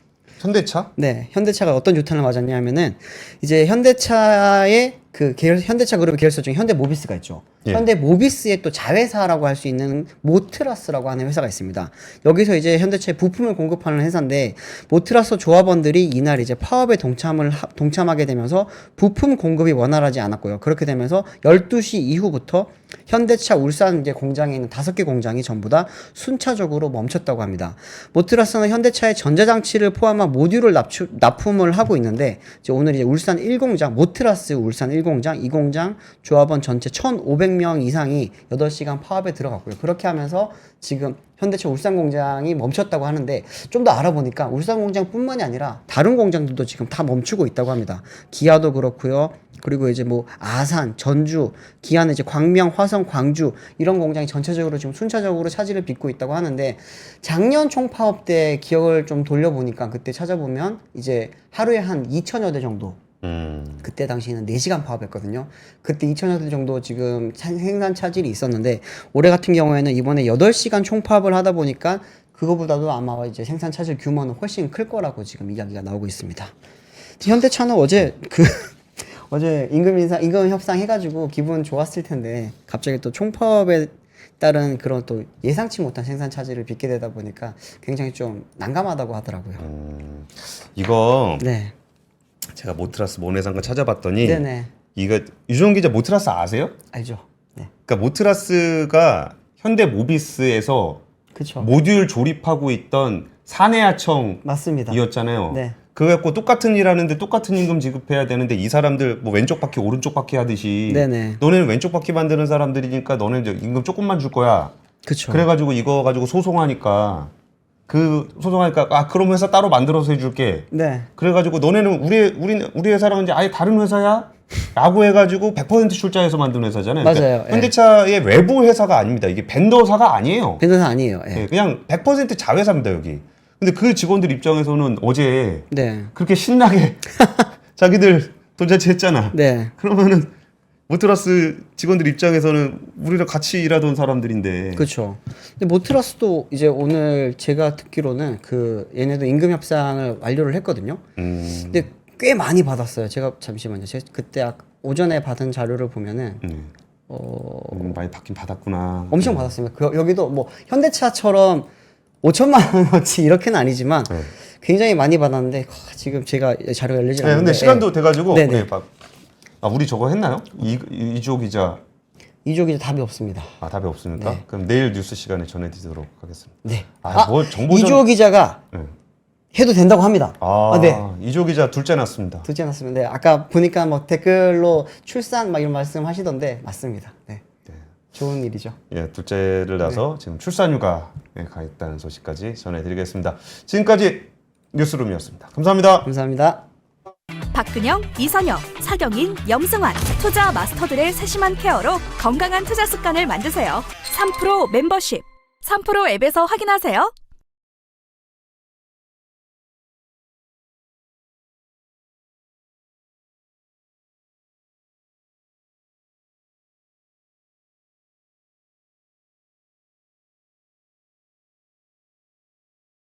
현대차? 네, 현대차가 어떤 유탄을 맞았냐면은 이제 현대차의 그 현대차 그룹의 계열사 중에 현대모비스가 있죠. 예. 현대모비스의 또 자회사라고 할 수 있는 모트라스라고 하는 회사가 있습니다. 여기서 이제 현대차에 부품을 공급하는 회사인데 모트라스 조합원들이 이날 이제 파업에 동참하게 되면서 부품 공급이 원활하지 않았고요. 그렇게 되면서 12시 이후부터 현대차 울산 이제 공장에 있는 5개 공장이 전부 다 순차적으로 멈췄다고 합니다. 모트라스는 현대차의 전자장치를 포함한 모듈을 납품을 하고 있는데 이제 오늘 이제 울산 1공장 모트라스 울산 1공장 2공장 조합원 전체 1,500명 이상이 8시간 파업에 들어갔고요. 그렇게 하면서 지금 현대차 울산 공장이 멈췄다고 하는데 좀 더 알아보니까 울산 공장뿐만이 아니라 다른 공장들도 지금 다 멈추고 있다고 합니다. 기아도 그렇고요. 그리고 이제 뭐 아산, 전주, 기아는 이제 광명, 화성, 광주 이런 공장이 전체적으로 지금 순차적으로 차질을 빚고 있다고 하는데 작년 총파업 때 기억을 좀 돌려보니까 그때 찾아보면 이제 하루에 한 2,000여 대 정도 그때 당시에는 4시간 파업했거든요. 그때 2,000여 대 정도 지금 생산 차질이 있었는데 올해 같은 경우에는 이번에 8시간 총파업을 하다 보니까 그거보다도 아마 이제 생산 차질 규모는 훨씬 클 거라고 지금 이야기가 나오고 있습니다. 현대차는 어제 어제 임금 협상 해가지고 기분 좋았을 텐데 갑자기 또 총파업에 따른 그런 또 예상치 못한 생산 차질을 빚게 되다 보니까 굉장히 좀 난감하다고 하더라고요. 이거 네. 제가 모트라스 모내상가 찾아봤더니 네네. 이거 유종 기자 모트라스 아세요? 알죠. 네. 그러니까 모트라스가 현대모비스에서 그쵸. 모듈 조립하고 있던 사내하청이었잖아요. 맞습니다. 네. 그래갖고 똑같은 일 하는데 똑같은 임금 지급해야 되는데 이 사람들 뭐 왼쪽 바퀴 오른쪽 바퀴 하듯이 네네. 너네는 왼쪽 바퀴 만드는 사람들이니까 너네는 이제 임금 조금만 줄 거야. 그쵸. 그래가지고 이거 가지고 소송하니까 아 그럼 회사 따로 만들어서 해줄게. 네. 그래가지고 너네는 우리 회사랑 이제 아예 다른 회사야? 라고 해가지고 100% 출자해서 만든 회사잖아요. 맞아요. 그러니까 예. 현대차의 외부 회사가 아닙니다. 이게 벤더사가 아니에요. 벤더사 아니에요. 예. 예, 그냥 100% 자회사입니다 여기. 근데 그 직원들 입장에서는 어제 네. 그렇게 신나게 자기들 돈 자체 했잖아. 네. 그러면은 모트라스 직원들 입장에서는 우리랑 같이 일하던 사람들인데. 그렇죠. 근데 모트라스도 이제 오늘 제가 듣기로는 그 얘네도 임금 협상을 완료를 했거든요. 근데 꽤 많이 받았어요. 제가 잠시만요. 제가 그때 오전에 받은 자료를 보면은 많이 받긴 받았구나. 엄청 받았습니다. 여기도 뭐 현대차처럼 5천만 원어치 이렇게는 아니지만 굉장히 많이 받았는데 지금 제가 자료가 열리지 않는데. 근데 시간도 돼가지고 네네. 우리 저거 했나요? 이주호 기자. 이주호 기자 답이 없습니다. 아 답이 없습니까? 네. 그럼 내일 뉴스 시간에 전해드리도록 하겠습니다. 네. 뭐 정보 이주호 기자가 해도 된다고 합니다. 네. 이주호 기자 둘째 났습니다. 둘째 났습니다. 네. 아까 보니까 뭐 댓글로 출산 막 이런 말씀하시던데 맞습니다. 네. 좋은 일이죠. 예, 둘째를 낳아서 지금 출산휴가에 가 있다는 소식까지 전해드리겠습니다. 지금까지 뉴스룸이었습니다. 감사합니다. 감사합니다. 박근영, 이선영, 사경인, 염승환 투자 마스터들의 세심한 케어로 건강한 투자 습관을 만드세요. 3프로 멤버십 3프로 앱에서 확인하세요.